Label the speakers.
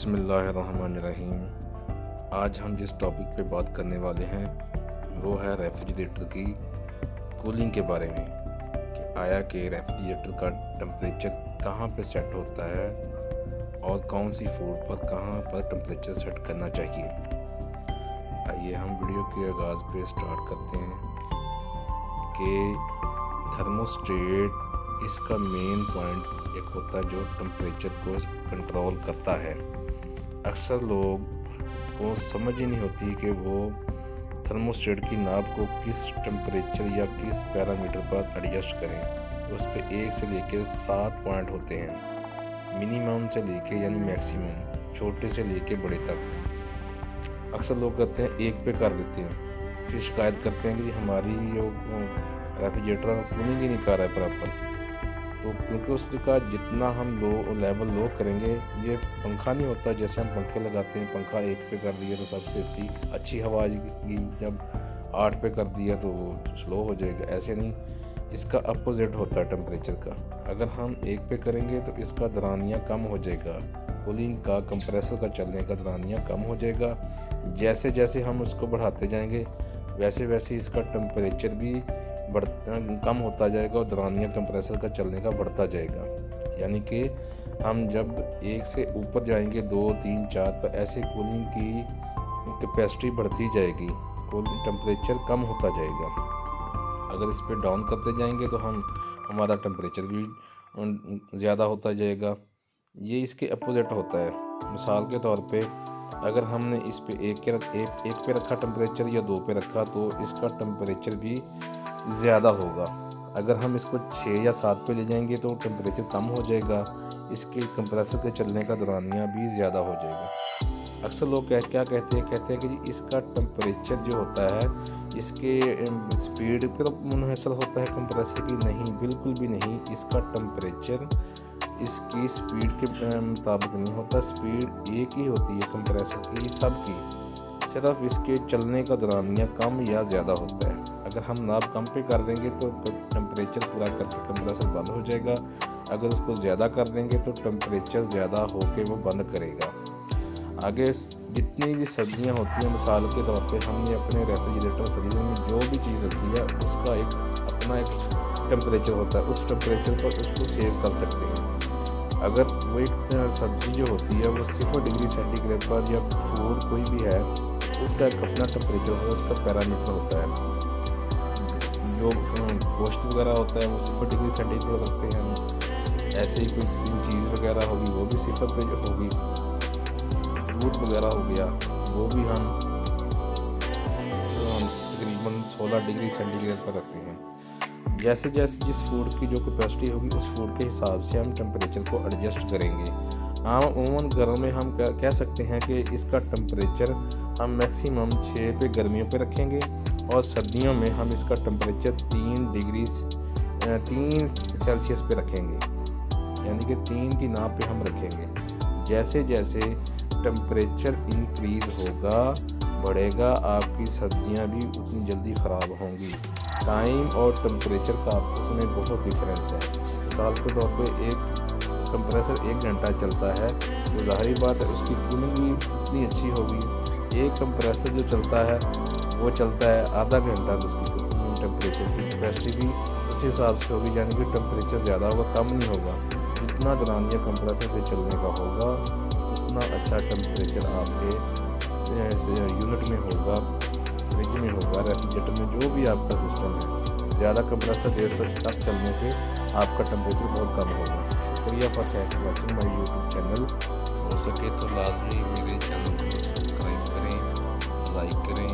Speaker 1: बिस्मिल्लाहिर्रहमानिर्रहीम। आज हम जिस टॉपिक पे बात करने वाले हैं वो है रेफ्रिजरेटर की कूलिंग के बारे में कि आया कि रेफ्रिजरेटर का टेम्परेचर कहाँ पे सेट होता है और कौन सी फूड पर कहाँ पर टेम्परेचर सेट करना चाहिए। आइए हम वीडियो के आगाज़ पे स्टार्ट करते हैं कि थर्मोस्टेट इसका मेन पॉइंट एक होता है जो टेम्परेचर को कंट्रोल करता है। अक्सर लोग को समझ ही नहीं होती कि वो थर्मोस्टेट की नाब को किस टेम्परेचर या किस पैरामीटर पर एडजस्ट करें। उस पर 1 से लेकर 7 पॉइंट होते हैं, मिनिमम से लेके यानी मैक्सिमम, छोटे से लेके बड़े तक। अक्सर लोग कहते हैं 1 पे कर देते हैं, फिर शिकायत करते हैं कि हमारी जो रेफ्रिजरेटर कूलिंग ही नहीं कर रहा है प्रॉपर। तो क्योंकि उसका जितना हम लेवल लो करेंगे, ये पंखा नहीं होता जैसे हम पंखे लगाते हैं, पंखा 1 पे कर दिया तो सबसे अच्छी हवा आएगी, जब 8 पे कर दिया तो स्लो हो जाएगा। ऐसे नहीं, इसका अपोजिट होता है टेम्परेचर का। अगर हम 1 पे करेंगे तो इसका दरानिया कम हो जाएगा, कूलिंग का, कंप्रेसर का चलने का दरानिया कम हो जाएगा। जैसे जैसे हम उसको बढ़ाते जाएंगे वैसे वैसे इसका टेम्परेचर भी कम होता जाएगा और दरानिया कंप्रेसर का चलने का बढ़ता जाएगा। यानी कि हम जब 1 से ऊपर जाएंगे 2, 3, 4 पर ऐसे कूलिंग की कैपेसिटी बढ़ती जाएगी, कूलिंग टेम्परेचर कम होता जाएगा। अगर इस पर डाउन करते जाएंगे तो हमारा टेम्परेचर भी ज़्यादा होता जाएगा। ये इसके अपोजिट होता है। मिसाल के तौर पे अगर हमने इस पे 1 पे रखा टेम्परेचर या 2 पे रखा तो इसका टेम्परेचर भी ज़्यादा होगा। अगर हम इसको 6 या 7 पे ले जाएंगे तो टेम्परेचर कम हो जाएगा, इसके कंप्रेसर के चलने का दौरानिया भी ज़्यादा हो जाएगा। अक्सर लोग क्या कहते हैं कि जी इसका टेम्परेचर जो होता है इसके स्पीड पर मुनहसर होता है कंप्रेसर की। नहीं, बिल्कुल भी नहीं। इसका टेम्परेचर इसकी स्पीड के मुताबिक नहीं होता, स्पीड एक ही होती है कंप्रेसर की सबकी, सिर्फ इसके चलने का दौरानिया कम या ज़्यादा होता है। अगर हम नाब कम पे कर देंगे तो टेम्परेचर पूरा करके कंप्रेसर बंद हो जाएगा, अगर उसको ज़्यादा कर देंगे तो टेम्परेचर ज़्यादा होके वो बंद करेगा। आगे जितनी भी सब्जियां होती हैं, मिसाल के तौर पे हमने अपने रेफ्रिजरेटर फ्रीजर में जो भी चीज़ रखी है उसका अपना एक टेम्परेचर होता है, उस टेम्परेचर पर उसको सेव कर सकते हैं। अगर वो एक सब्ज़ी जो होती है वो 0 डिग्री सेंटीग्रेड पर या फूड कोई भी है उसका अपना टेम्परेचर होता है, उसका पैरामीटर होता है। जो गोश्त वगैरह होता है वो 0 डिग्री सेंटीग्रेड रखते हैं हम। ऐसे ही कोई चीज़ वगैरह होगी वो भी 0 पे होगी। फ्रूट वगैरह हो गया वो भी हम तकरीबन 16 डिग्री सेंटीग्रेड पर रखते हैं। जैसे जैसे जिस फूड की जो कैपेसिटी होगी उस फूड के हिसाब से हम टेम्परेचर को एडजस्ट करेंगे। अमूमन घरों में हम कह सकते हैं कि इसका टेम्परेचर हम मैक्सिमम 6 पे गर्मियों पे रखेंगे और सर्दियों में हम इसका टेम्परेचर 3 सेल्सियस पे रखेंगे, यानी कि 3 की नाप पे हम रखेंगे। जैसे जैसे टेम्परेचर इंक्रीज़ होगा बढ़ेगा, आपकी सब्जियां भी उतनी जल्दी ख़राब होंगी। टाइम और टेम्परेचर का आपस में बहुत डिफरेंस है। मिसाल के तौर पे एक कंप्रेसर 1 घंटा चलता है तो ज़ाहिर बात है उसकी कूलिंग भी इतनी अच्छी होगी। एक कंप्रेसर जो चलता है वो चलता है आधा घंटा, तो उसकी टेम्परेचर की कैपेसिटी भी उसी हिसाब से होगी, यानी कि टेम्परेचर ज़्यादा होगा, कम नहीं होगा। जितना दरानिया कंप्रेसर से चलने का होगा उतना अच्छा टेम्परेचर आपके यूनिट में होगा, फ्रिज में होगा, रेफ्रिजरेटर में, जो भी आपका सिस्टम है। ज़्यादा कंप्रेसर देर तक चलने से आपका टेम्परेचर बहुत कम होगा। शुक्रिया for watching my YouTube channel. हो सके तो लाजमी मेरे चैनल को सब्सक्राइब करें, लाइक करें